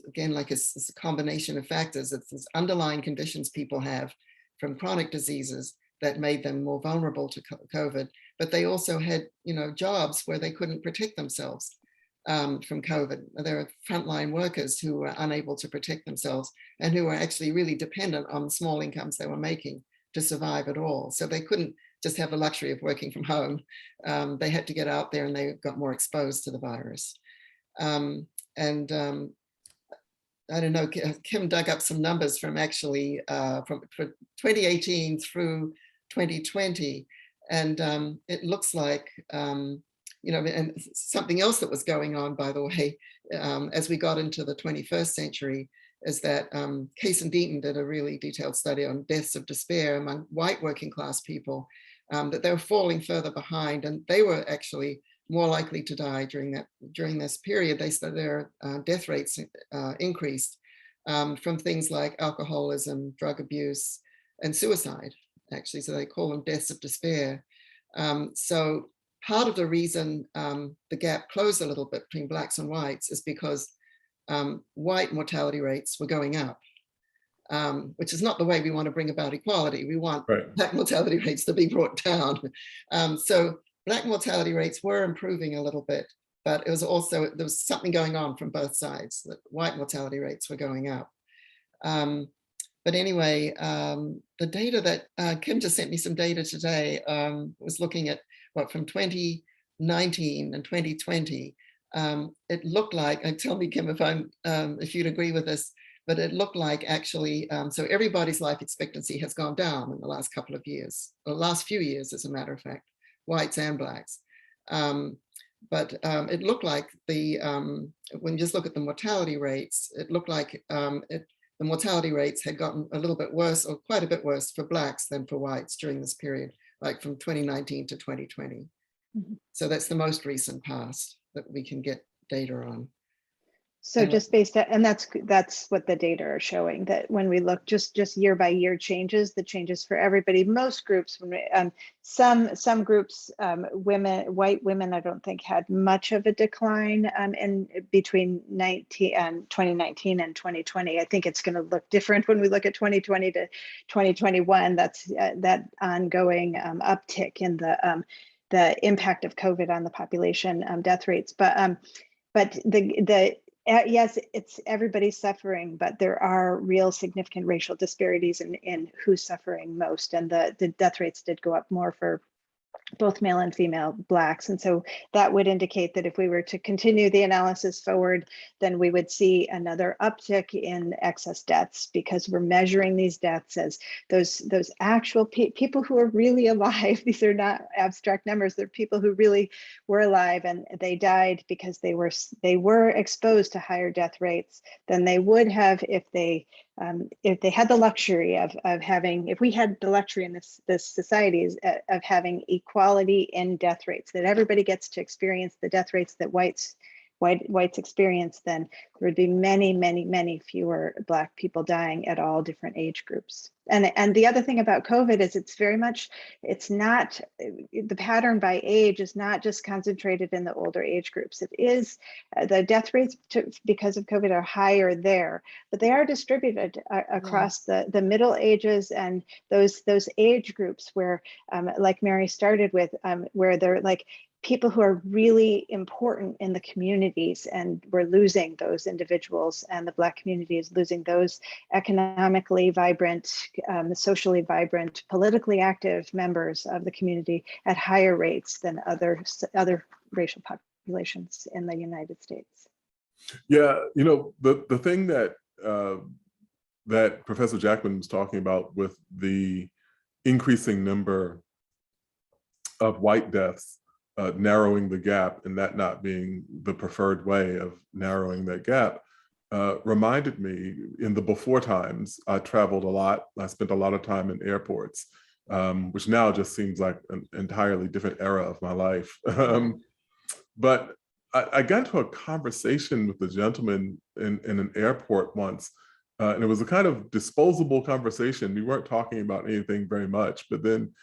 again, like it's a combination of factors. It's these underlying conditions people have from chronic diseases that made them more vulnerable to COVID, but they also had, you know, jobs where they couldn't protect themselves from COVID. There are frontline workers who were unable to protect themselves and who were actually really dependent on the small incomes they were making to survive at all. So they couldn't just have the luxury of working from home. They had to get out there, and they got more exposed to the virus. I don't know, Kim dug up some numbers from actually from 2018 through 2020. And it looks like, you know, and something else that was going on, by the way, as we got into the 21st century, is that Case and Deaton did a really detailed study on deaths of despair among white working class people, that they were falling further behind, and they were actually more likely to die during this period. They said their death rates increased from things like alcoholism, drug abuse, and suicide, actually. So they call them deaths of despair. So part of the reason the gap closed a little bit between Blacks and whites is because white mortality rates were going up, which is not the way we want to bring about equality. We want Black mortality rates to be brought down. So Black mortality rates were improving a little bit, but it was also, there was something going on from both sides, that white mortality rates were going up. But anyway, the data that Kim just sent me some data today was looking at what from 2019 and 2020. It looked like, and tell me, Kim, if you'd agree with this, but it looked like actually, so everybody's life expectancy has gone down in the last couple of years, or last few years, as a matter of fact, whites and Blacks. But it looked like when you just look at the mortality rates, it looked like the mortality rates had gotten a little bit worse, or quite a bit worse for Blacks than for whites during this period, like from 2019 to 2020. Mm-hmm. So that's the most recent past that we can get data on. So just based on, and that's what the data are showing, that when we look just year by year changes, the changes for everybody, most groups, some groups, white women, I don't think had much of a decline in between 2019 and 2020. I think it's going to look different when we look at 2020 to 2021. That's that ongoing uptick in the impact of COVID on the population death rates, but yes, it's everybody's suffering, but there are real significant racial disparities in who's suffering most. And the death rates did go up more for both male and female Blacks. And so that would indicate that if we were to continue the analysis forward, then we would see another uptick in excess deaths, because we're measuring these deaths as those actual people who are really alive. These are not abstract numbers. They're people who really were alive, and they died because they were exposed to higher death rates than they would have if they had the luxury of having, if we had the luxury in this society of having equality in death rates, that everybody gets to experience the death rates that whites whites experience, then there would be many fewer Black people dying at all different age groups. And the other thing about COVID is it's not, the pattern by age is not just concentrated in the older age groups. It is, the death rates because of COVID are higher there, but they are distributed across the middle ages and those age groups where, like Mary started with, where they're like, people who are really important in the communities, and we're losing those individuals, and the Black community is losing those economically vibrant, socially vibrant, politically active members of the community at higher rates than other racial populations in the United States. Yeah, you know, the thing that that Professor Jackman was talking about with the increasing number of white deaths, narrowing the gap, and that not being the preferred way of narrowing that gap, reminded me, in the before times, I traveled a lot. I spent a lot of time in airports, which now just seems like an entirely different era of my life. But I got into a conversation with a gentleman in an airport once, and it was a kind of disposable conversation. We weren't talking about anything very much, but then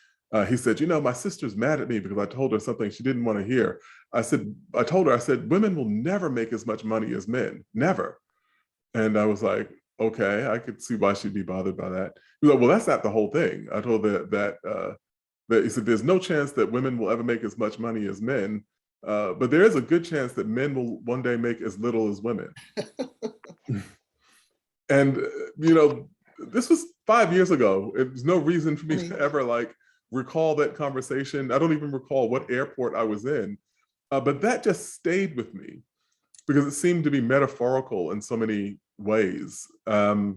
he said, you know, my sister's mad at me because I told her something she didn't want to hear. I told her, women will never make as much money as men, never. And I was like, okay, I could see why she'd be bothered by that. He was like, well, that's not the whole thing. I told her that he said, there's no chance that women will ever make as much money as men, but there is a good chance that men will one day make as little as women. And, you know, this was 5 years ago. There's no reason for me to ever like recall that conversation. I don't even recall what airport I was in, but that just stayed with me because it seemed to be metaphorical in so many ways. I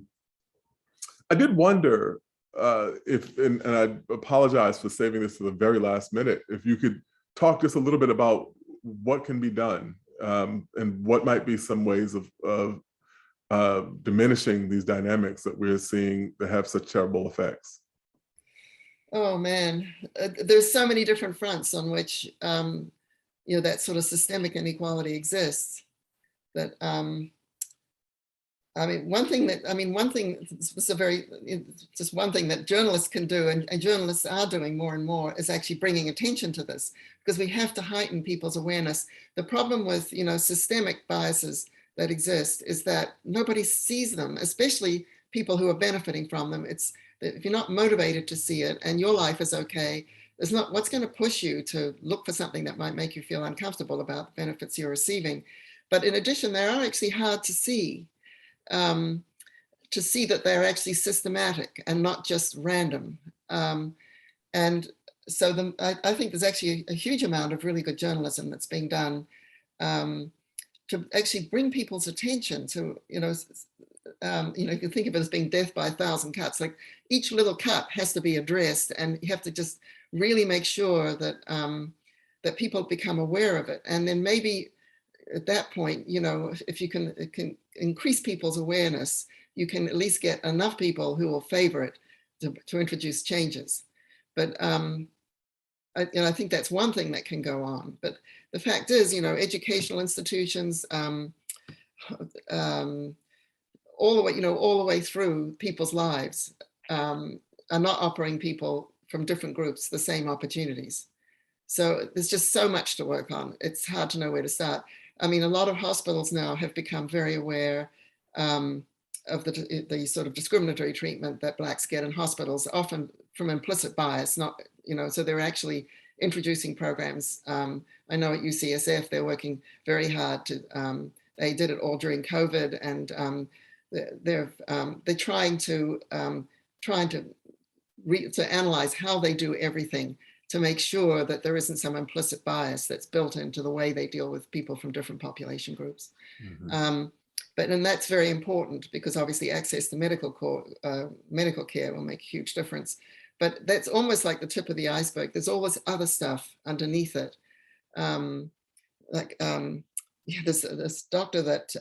did wonder if, and I apologize for saving this to the very last minute, if you could talk just a little bit about what can be done and what might be some ways of diminishing these dynamics that we're seeing that have such terrible effects. Oh man, there's so many different fronts on which you know, that sort of systemic inequality exists. That I mean, one thing, just one thing that journalists can do, and journalists are doing more and more, is actually bringing attention to this, because we have to heighten people's awareness. The problem with, you know, systemic biases that exist is that nobody sees them, especially people who are benefiting from them. It's that if you're not motivated to see it and your life is okay, there's not what's going to push you to look for something that might make you feel uncomfortable about the benefits you're receiving. But in addition, they are actually hard to see that they're actually systematic and not just random. And so I think there's actually a huge amount of really good journalism that's being done to actually bring people's attention to, you know, you can think of it as being death by 1,000 cuts. Like each little cut has to be addressed, and you have to just really make sure that that people become aware of it. And then maybe at that point, you know, if you can increase people's awareness, you can at least get enough people who will favor it to introduce changes. But I think that's one thing that can go on. But the fact is, you know, educational institutions, all the way through people's lives, are not offering people from different groups the same opportunities. So there's just so much to work on. It's hard to know where to start. I mean, a lot of hospitals now have become very aware of the sort of discriminatory treatment that Blacks get in hospitals, often from implicit bias, not, you know, so they're actually introducing programs. I know at UCSF, they're working very hard to, they did it all during COVID, and they're trying to analyze how they do everything to make sure that there isn't some implicit bias that's built into the way they deal with people from different population groups. Mm-hmm. And that's very important, because obviously access to medical care will make a huge difference. But that's almost like the tip of the iceberg. There's always other stuff underneath it. This doctor that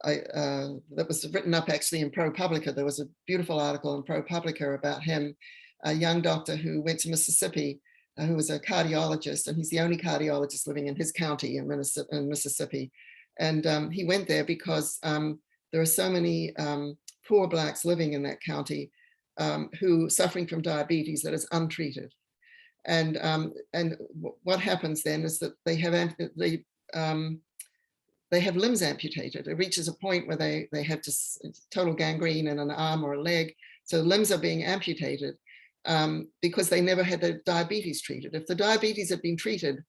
that was written up actually in ProPublica. There was a beautiful article in ProPublica about him, a young doctor who went to Mississippi who was a cardiologist, and he's the only cardiologist living in his county in Mississippi. And he went there because there are so many poor Blacks living in that county who suffering from diabetes that is untreated. And what happens then is that they have limbs amputated. It reaches a point where they have just total gangrene in an arm or a leg. So limbs are being amputated because they never had their diabetes treated. If the diabetes had been treated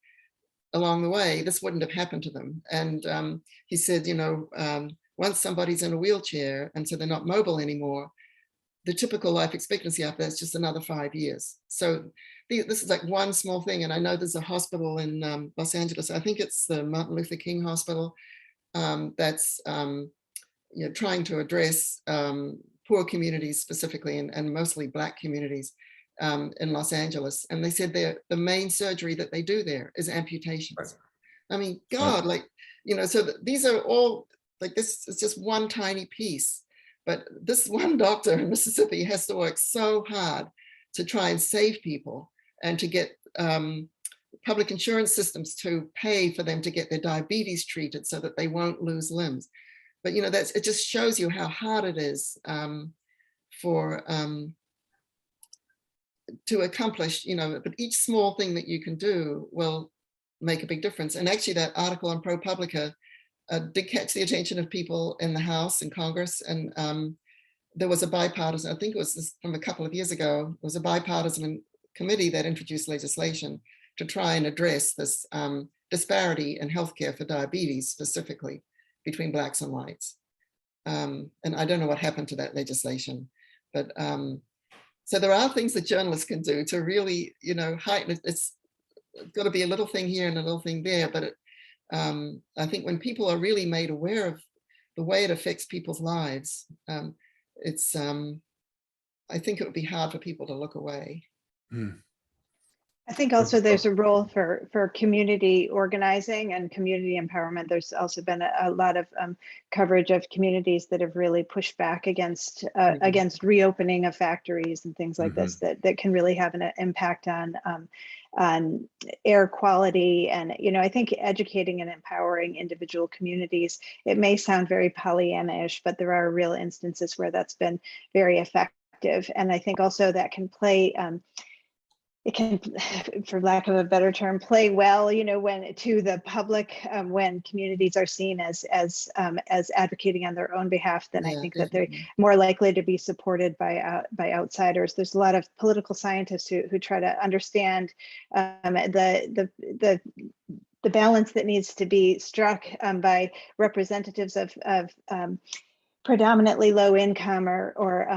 along the way, this wouldn't have happened to them. And he said, once somebody's in a wheelchair and so they're not mobile anymore, the typical life expectancy after that is just another 5 years. So this is like one small thing. And I know there's a hospital in Los Angeles, I think it's the Martin Luther King Hospital, that's trying to address poor communities specifically, and mostly Black communities in Los Angeles. And they said the main surgery that they do there is amputations. Right. I mean, God, right. So these are all, this is just one tiny piece. But this one doctor in Mississippi has to work so hard to try and save people and to get public insurance systems to pay for them to get their diabetes treated so that they won't lose limbs. But it just shows you how hard it is to accomplish, but each small thing that you can do will make a big difference. And actually that article on ProPublica did catch the attention of people in the House and Congress. And there was a bipartisan, I think it was from a couple of years ago, there was a bipartisan committee that introduced legislation to try and address this disparity in healthcare for diabetes, specifically between Blacks and whites. And I don't know what happened to that legislation, but so there are things that journalists can do to really, heighten it. It's got to be a little thing here and a little thing there, but I think when people are really made aware of the way it affects people's lives, I think it would be hard for people to look away. I think also there's a role for community organizing and community empowerment. There's also been a lot of coverage of communities that have really pushed back against reopening of factories and things like this that can really have an impact on air quality. And I think educating and empowering individual communities, it may sound very Pollyanna-ish, but there are real instances where that's been very effective. And I think also that can play it can, for lack of a better term, play well, when to the public, when communities are seen as advocating on their own behalf, then I think that they're more likely to be supported by outsiders. There's a lot of political scientists who try to understand the balance that needs to be struck by representatives of predominantly low income or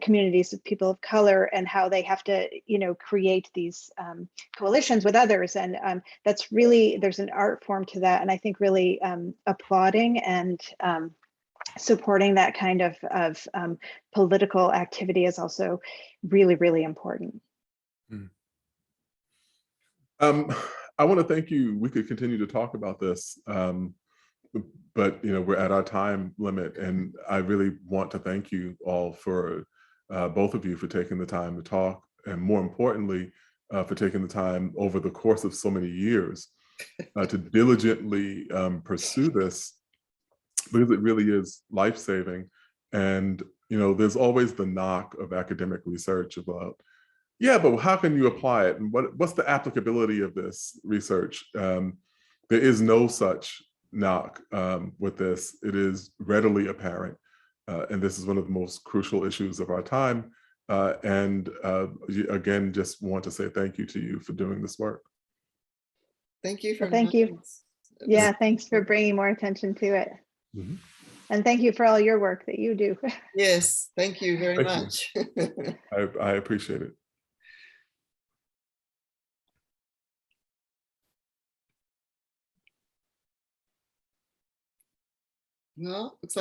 communities of people of color, and how they have to, create these coalitions with others. And that's really, there's an art form to that. And I think really applauding and supporting that kind of political activity is also really, really important. I want to thank you. We could continue to talk about this. But we're at our time limit, and I really want to thank you all for both of you for taking the time to talk, and more importantly, for taking the time over the course of so many years to diligently pursue this, because it really is life-saving. And there's always the knock of academic research about, yeah, but how can you apply it, and what's the applicability of this research? There is no such knock with this. It is readily apparent, and this is one of the most crucial issues of our time. And again, just want to say thank you to you for doing this work. Thank you for thank you. Yeah, thanks for bringing more attention to it. And thank you for all your work that you do. Yes, thank you very much. I appreciate it. Well, looks like